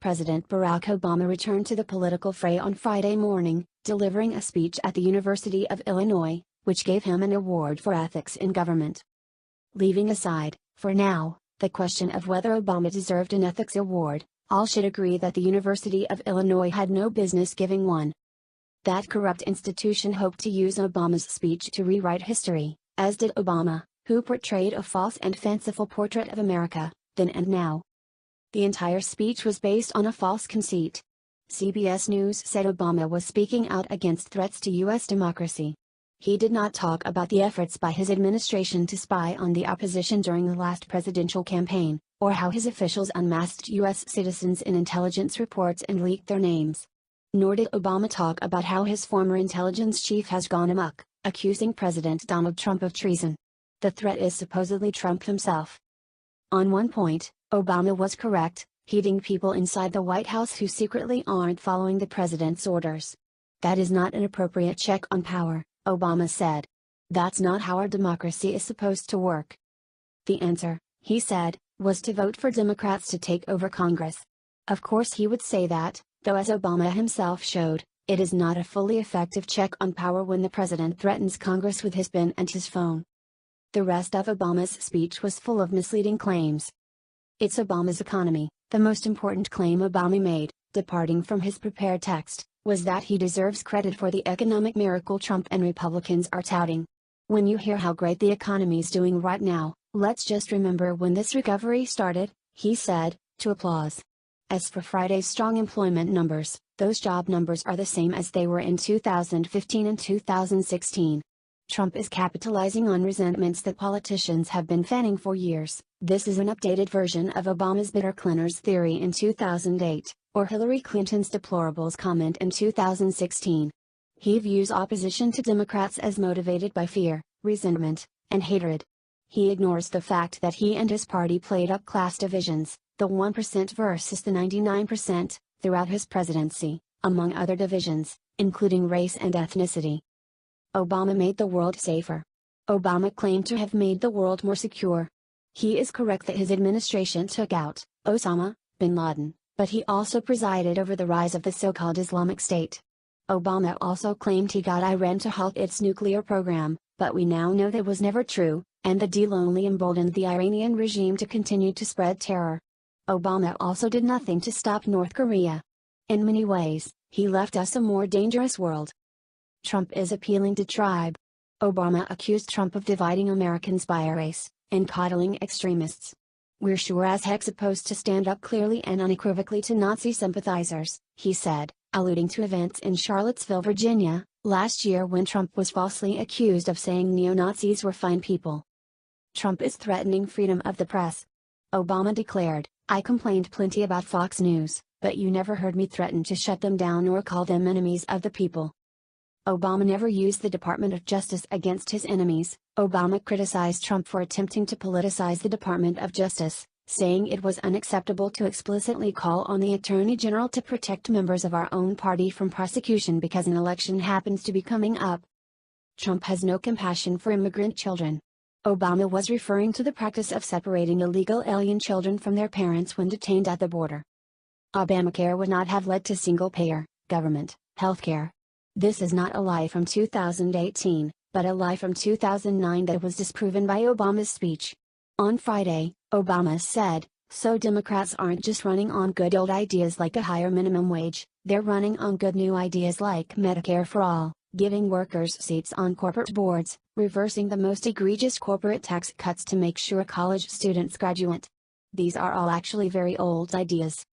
President Barack Obama returned to the political fray on Friday morning, delivering a speech at the University of Illinois, which gave him an award for ethics in government. Leaving aside, for now, the question of whether Obama deserved an ethics award, all should agree that the University of Illinois had no business giving one. That corrupt institution hoped to use Obama's speech to rewrite history, as did Obama, who portrayed a false and fanciful portrait of America, then and now. The entire speech was based on a false conceit. CBS News said Obama was speaking out against threats to U.S. democracy. He did not talk about the efforts by his administration to spy on the opposition during the last presidential campaign, or how his officials unmasked U.S. citizens in intelligence reports and leaked their names. Nor did Obama talk about how his former intelligence chief has gone amok, accusing President Donald Trump of treason. The threat is supposedly Trump himself. On one point, Obama was correct, heeding people inside the White House who secretly aren't following the president's orders. That is not an appropriate check on power, Obama said. That's not how our democracy is supposed to work. The answer, he said, was to vote for Democrats to take over Congress. Of course he would say that, though as Obama himself showed, it is not a fully effective check on power when the president threatens Congress with his pen and his phone. The rest of Obama's speech was full of misleading claims. It's Obama's economy. The most important claim Obama made, departing from his prepared text, was that he deserves credit for the economic miracle Trump and Republicans are touting. When you hear how great the economy's doing right now, let's just remember when this recovery started, he said, to applause. As for Friday's strong employment numbers, those job numbers are the same as they were in 2015 and 2016. Trump is capitalizing on resentments that politicians have been fanning for years. This is an updated version of Obama's bitter cleaners theory in 2008, or Hillary Clinton's deplorables comment in 2016. He views opposition to Democrats as motivated by fear, resentment, and hatred. He ignores the fact that he and his party played up class divisions, the 1% versus the 99%, throughout his presidency, among other divisions, including race and ethnicity. Obama made the world safer. Obama claimed to have made the world more secure. He is correct that his administration took out Osama bin Laden, but he also presided over the rise of the so-called Islamic State. Obama also claimed he got Iran to halt its nuclear program, but we now know that was never true, and the deal only emboldened the Iranian regime to continue to spread terror. Obama also did nothing to stop North Korea. In many ways, he left us a more dangerous world. Trump is appealing to tribe. Obama accused Trump of dividing Americans by race, and coddling extremists. We're sure as heck supposed to stand up clearly and unequivocally to Nazi sympathizers, he said, alluding to events in Charlottesville, Virginia, last year when Trump was falsely accused of saying neo-Nazis were fine people. Trump is threatening freedom of the press. Obama declared, I complained plenty about Fox News, but you never heard me threaten to shut them down or call them enemies of the people. Obama never used the Department of Justice against his enemies. Obama criticized Trump for attempting to politicize the Department of Justice, saying it was unacceptable to explicitly call on the Attorney General to protect members of our own party from prosecution because an election happens to be coming up. Trump has no compassion for immigrant children. Obama was referring to the practice of separating illegal alien children from their parents when detained at the border. Obamacare would not have led to single-payer, government, healthcare. This is not a lie from 2018, but a lie from 2009 that was disproven by Obama's speech. On Friday, Obama said, so Democrats aren't just running on good old ideas like a higher minimum wage, they're running on good new ideas like Medicare for all, giving workers seats on corporate boards, reversing the most egregious corporate tax cuts to make sure college students graduate. These are all actually very old ideas.